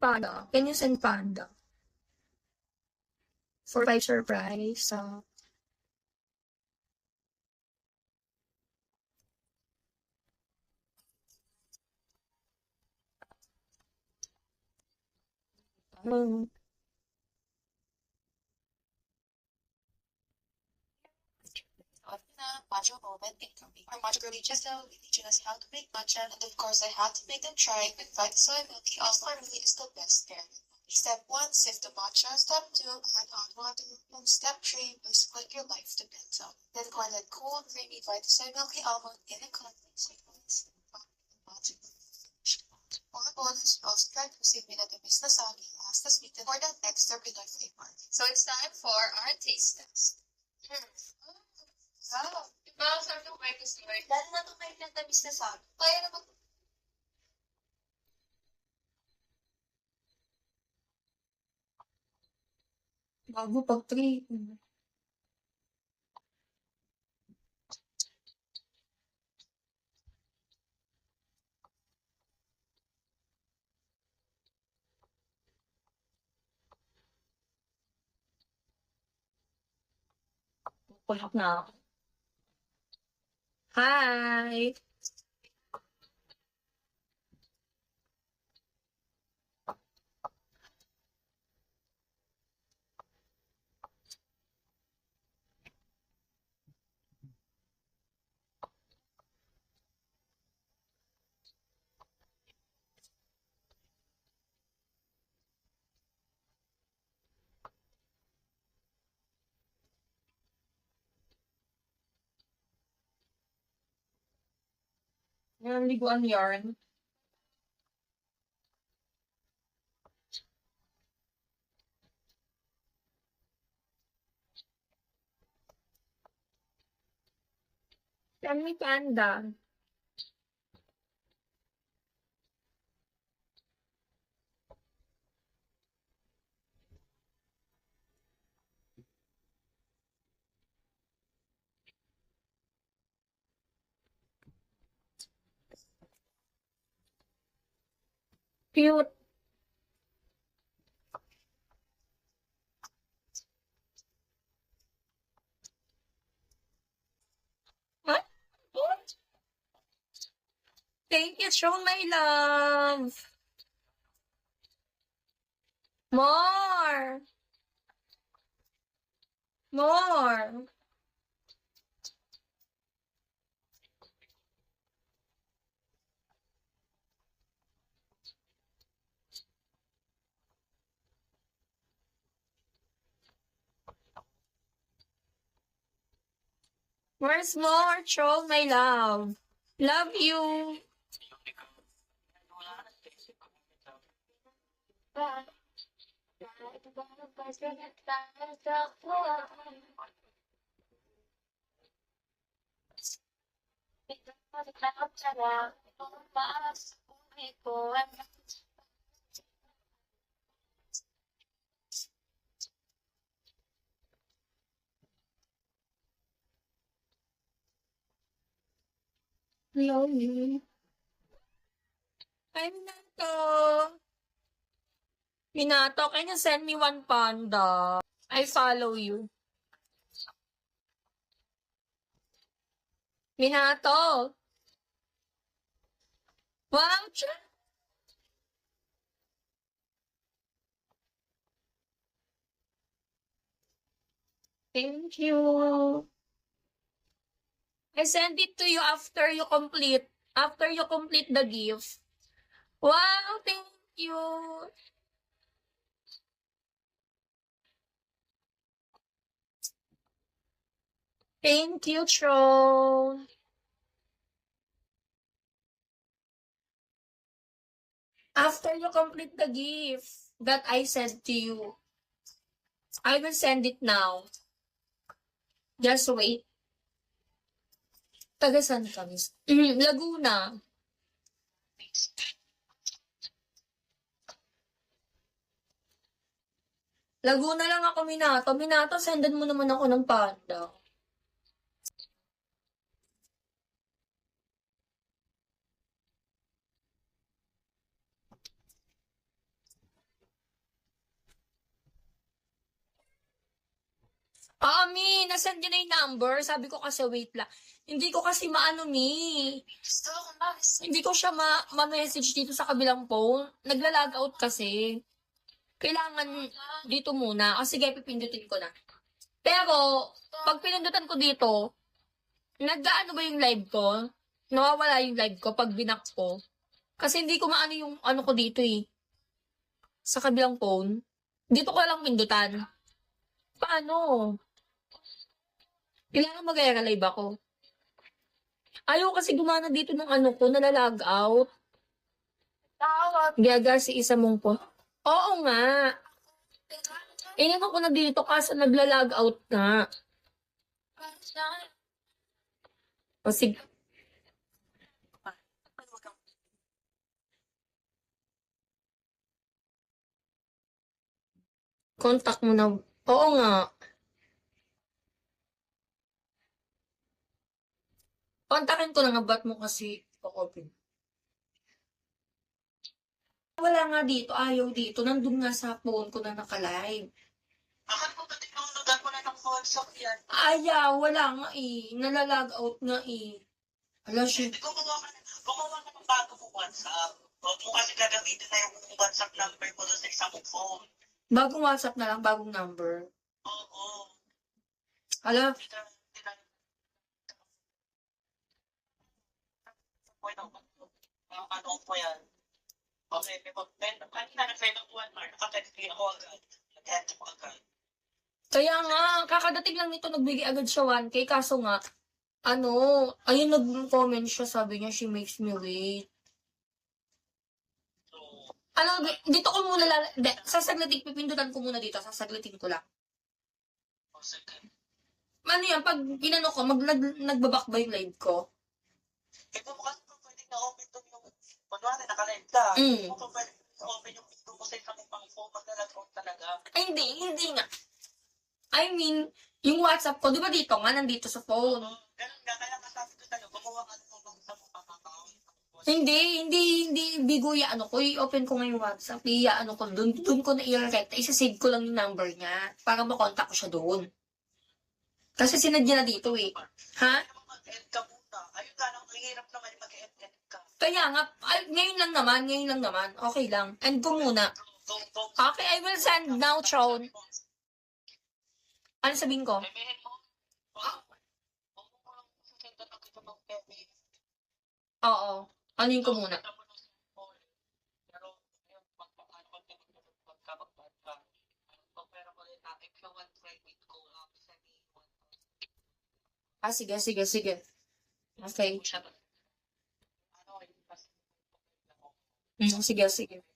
Panda. Can you send Panda? For 5 surprise. Um, Matcha moment incoming. Our matcha girl Giselle will be teaching us how to make matcha, and of course I had to make them try it with white soy milk. Also, really is the best pairing. Step 1, sift the matcha. Step 2, add hot water. And step 3, whisk what your life depends on. Then blend that cool, creamy white soy milky almond in a confident sequence. Matcha. Mga bonus, also try to receive me na tamis na sagi as the sweeten for that extra Pinoy flavor. So it's time for our taste test. Wow. Diba, sarap ng white soy. Dahil na ito kayo ng tamis na sagi. Kaya naman bago pag 3. Pulak na ako. Hi! Yung liguan yarn. Send me Panda. Cute. What? What? Thank you, show my love. More. More. Where's more? Show my love. Love you. Love you. Hi, Minato. Minato, can you send me one Panda? I follow you. Minato. Wow, thank you. I send it to you after you complete the gift. Wow, thank you. Thank you, Troll. After you complete the gift that I sent to you, I will send it now. Just wait. Taga saan ka, Miss? Laguna. Laguna lang ako, Minato. Minato, sendan mo naman ako ng Panda. Mi, nasend niyo na yung number. Sabi ko kasi, wait lang. Hindi ko kasi maano, Mi. Still, umalis. Hindi ko siya ma-message dito sa kabilang phone. Nagla-log out kasi. Kailangan dito muna. O sige, pipindutin ko na. Pero, pag pinundutan ko dito, nag-ano ba yung live ko? Nawawala yung live ko pag binak ko. Kasi hindi ko maano yung ano ko dito eh. Sa kabilang phone. Dito ko lang pindutan. Paano? Kailangan mag-live ako. Ayaw kasi gumana dito ng ano ko, nalalag out. Tawag. Gaga si isa mong po. Oo nga. Iniwan ko na dito kasi nagla-log out nga. O sige. Contact mo na. Oo nga. Kontakin ko na nga, ba't mo kasi open? Wala nga dito, ayaw dito. Nandun nga sa phone ko na naka-live. Akala ko ba tinulugan ko na ng phone shop yan? Ayaw, wala nga eh. Nalalag out nga eh. Ala, shit. Hindi, gumawa ka ng bago mo WhatsApp. Huwag mo kasi gagamitin na yung WhatsApp number ko doon sa isang phone. Bagong WhatsApp na lang, bagong number. Oo. Ala, Ano po yan? Okay, kanina nag-friend ako 1 hour, nakatext ako agad. Nag-end ako agad. kaya nga, kakadating lang nito, nagbigay agad siya 1K. Kaso nga, ano, ayun nag-comment siya, sabi niya, she makes me wait. So, Ano, dito ko muna, sasaglitin, pipindutan ko muna dito, sasaglitin ko lang. second. Ano yan, pag ginano ko, nagbabak ba yung live ko? Ito mo kasi kung pwede na-open doon yung, kunwari naka-live ka, kung pwede na-open yung video ko sa isang pang phone, maglalagron talaga. Ay, hindi nga. I mean, yung WhatsApp ko, di ba dito nga, nandito sa phone? Ganun nga, kaya kasabi ko sa'yo, gumawa ka ng sa mukha account. Hindi, biguya, ano ko, i-open ko nga yung WhatsApp, ano ko, dun ko na i-recta, isa-save ko lang yung number niya, para makontak ko siya doon. Kasi sinadya na dito eh. Ha? Mag-end ka muna. Ayun nga, ang hirap naman mag-end ka. Kaya nga, ngayon lang naman, okay lang. End ko muna. Okay, I will send now, Tron. Ano sabihin ko? Sabihin mo, Oo, anuin ko muna. Sige. Okay. Sige.